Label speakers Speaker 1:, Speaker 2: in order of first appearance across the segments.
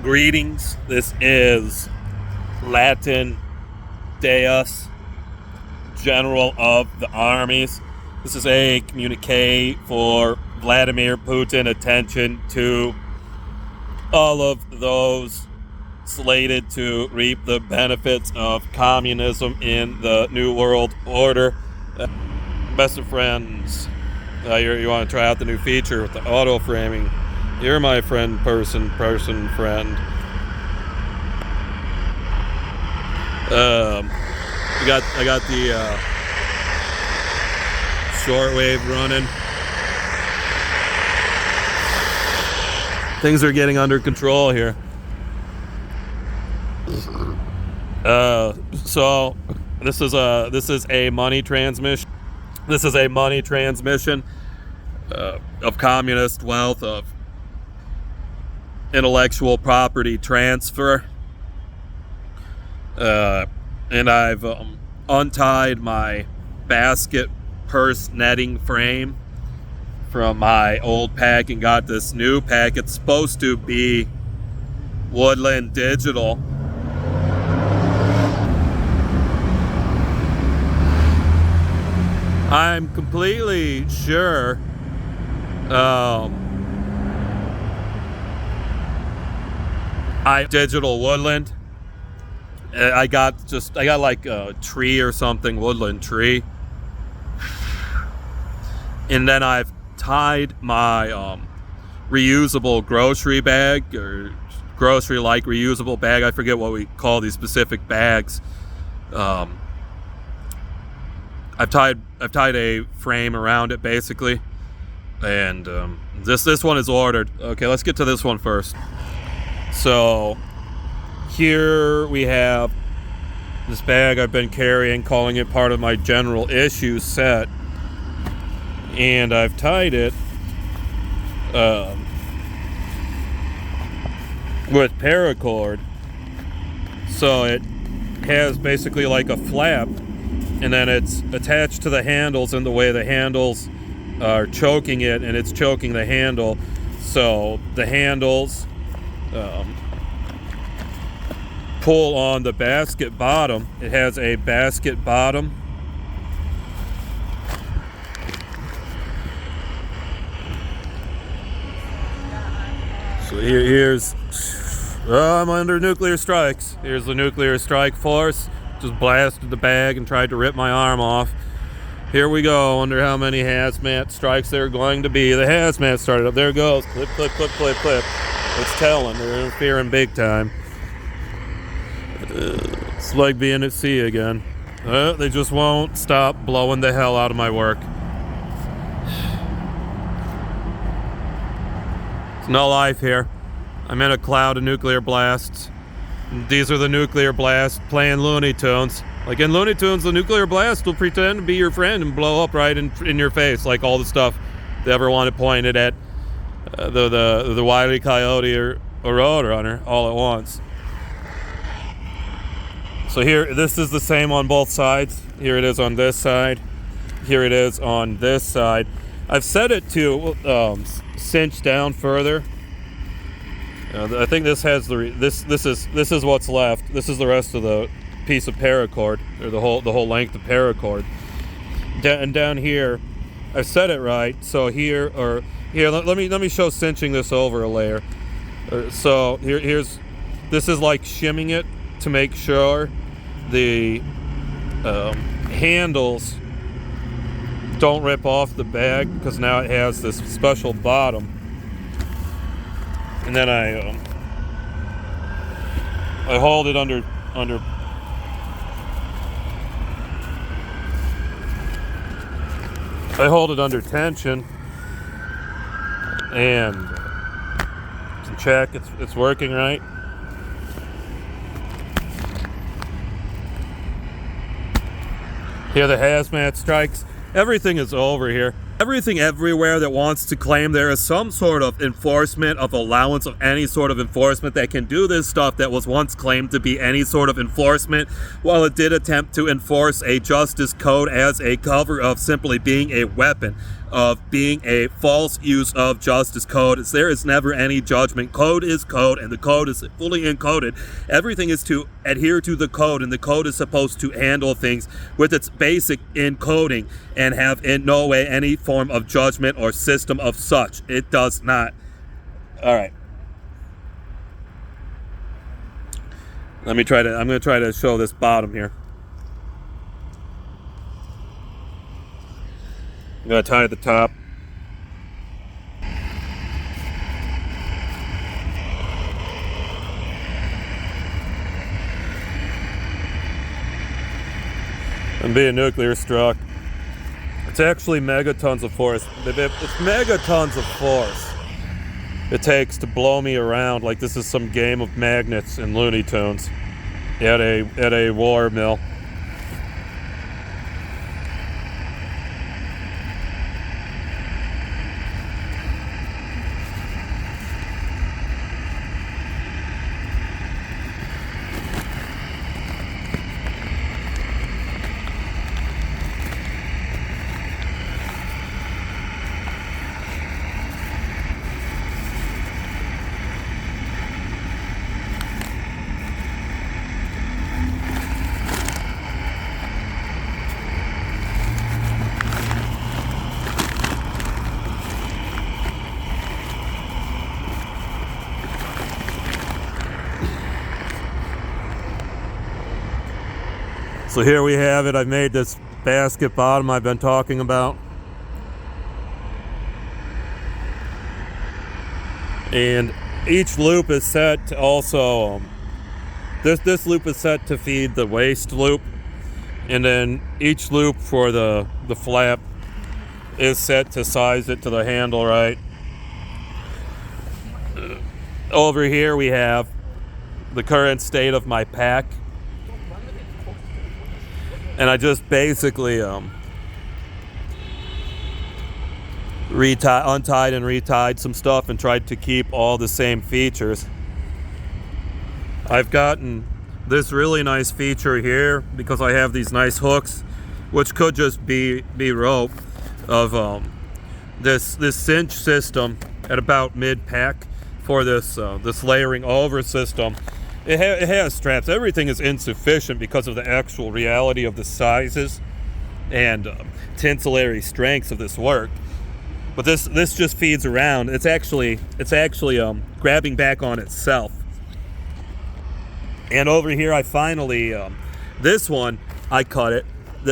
Speaker 1: Greetings. This is Latin Deus, General of the Armies. This is a communique for Vladimir Putin. Attention to all of those slated to reap the benefits of communism in the New World Order. Best of friends, you want to try out the new feature with the auto framing. You're my friend, friend. I got the shortwave running. Things are getting under control here. So this is a money transmission. This is a money transmission of communist wealth, of intellectual property transfer. And I've untied my basket purse netting frame from my old pack and got this new pack. It's supposed to be Woodland Digital. I'm completely sure Digital Woodland. I got like a tree or something, woodland tree. And then I've tied my reusable grocery bag, or grocery-like reusable bag. I forget what we call these specific bags. I've tied a frame around it basically, and this one is ordered. Okay, let's get to this one first. So here we have this bag I've been carrying, calling it part of my general issue set, and I've tied it with paracord, so it has basically like a flap, and then it's attached to the handles in the way the handles are choking it, and it's choking the handle, so the handles pull on the basket bottom. It has a basket bottom. So here's I'm under nuclear strikes. Here's the nuclear strike force. Just blasted the bag and tried to rip my arm off. Here we go. Wonder how many hazmat strikes there are going to be. The hazmat started up. There it goes. Clip, clip, clip, clip, clip. It's telling. They're interfering big time. It's like being at sea again. They just won't stop blowing the hell out of my work. There's no life here. I'm in a cloud of nuclear blasts. These are the nuclear blasts playing Looney Tunes. Like in Looney Tunes, the nuclear blast will pretend to be your friend and blow up right in your face, like all the stuff they ever wanted pointed at the Wile E. Coyote or Roadrunner all at once. So here, this is the same on both sides. Here it is on this side. Here it is on this side. I've set it to cinch down further. I think this has this is what's left. This is the rest of the piece of paracord, or the whole length of paracord. And down here, I've set it right. So here, let me show cinching this over a layer. So here's this is like shimming it to make sure the handles don't rip off the bag, because now it has this special bottom. And then I hold it under tension and to check it's working right. Here the hazmat strikes. Everything is over here. Everything everywhere that wants to claim there is some sort of enforcement, of allowance of any sort of enforcement that can do this stuff that was once claimed to be any sort of enforcement, while it did attempt to enforce a justice code as a cover of simply being a weapon. of being a false use of justice code. There is never any judgment. Code is code, and the code is fully encoded. Everything is to adhere to the code, and the code is supposed to handle things with its basic encoding and have in no way any form of judgment or system of such. It does not. All right. I'm going to try to show this bottom here. I'm going to tie at the top. I'm being nuclear struck. It's actually megatons of force. It's megatons of force it takes to blow me around like this is some game of magnets and Looney Tunes at a war mill. So here we have it. I've made this basket bottom I've been talking about. And each loop is set to also, this loop is set to feed the waist loop. And then each loop for the flap is set to size it to the handle right. Over here we have the current state of my pack. And I just basically untied and retied some stuff and tried to keep all the same features. I've gotten this really nice feature here because I have these nice hooks, which could just be rope of this cinch system at about mid pack for this layering over system. It has straps. Everything is insufficient because of the actual reality of the sizes and tensillary strengths of this work. But this just feeds around. It's actually grabbing back on itself. And over here, I finally this one I cut it.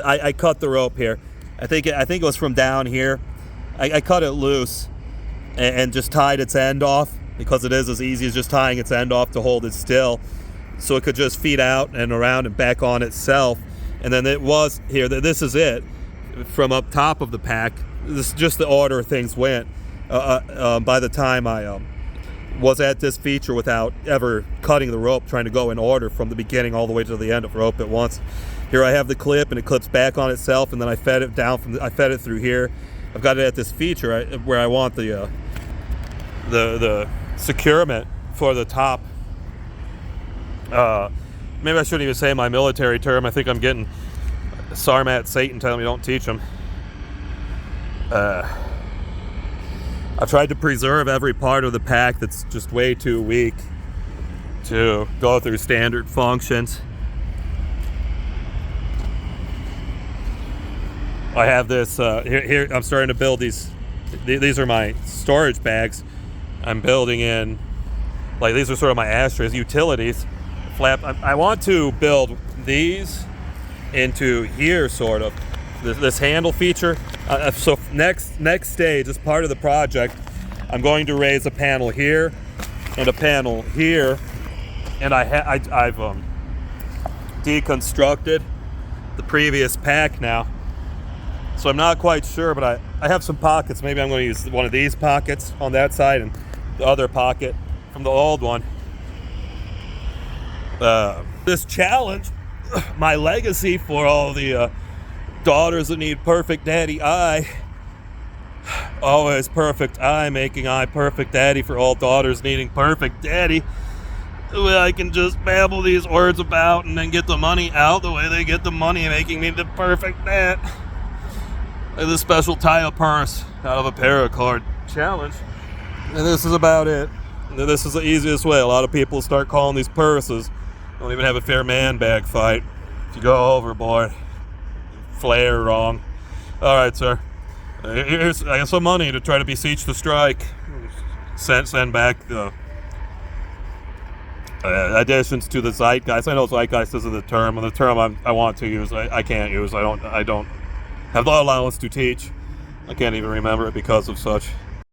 Speaker 1: I cut the rope here. I think it was from down here. I cut it loose and just tied its end off, because it is as easy as just tying its end off to hold it still, so it could just feed out and around and back on itself. And then it was here. This is it from up top of the pack. This is just the order things went. By the time I was at this feature without ever cutting the rope, trying to go in order from the beginning all the way to the end of rope at once. Here I have the clip, and it clips back on itself, and then I fed it down I fed it through here. I've got it at this feature where I want the securement for the top. Maybe I shouldn't even say my military term. I think I'm getting Sarmat Satan telling me don't teach them. I've tried to preserve every part of the pack that's just way too weak to go through standard functions. I have this here. I'm starting to build these. These are my storage bags. I'm building in, like, these are sort of my ashtrays, utilities. Flap. I want to build these into here, sort of this handle feature. So next stage, as part of the project, I'm going to raise a panel here and a panel here, and I've deconstructed the previous pack now. So I'm not quite sure, but I have some pockets. Maybe I'm going to use one of these pockets on that side and the other pocket from the old one. This challenge, my legacy for all the daughters that need perfect daddy I, always perfect I, making I perfect daddy for all daughters needing perfect daddy. The way I can just babble these words about and then get the money out the way they get the money, making me the perfect dad. this special tie-up purse out of a paracord challenge. And this is about it. This is the easiest way. A lot of people start calling these purses. Don't even have a fair man bag fight. If you go overboard, flare wrong. All right, sir. Here's I got some money to try to beseech the strike. Send back the additions to the zeitgeist. I know zeitgeist isn't the term. The term I want to use, I can't use. I don't have the allowance to teach. I can't even remember it because of such.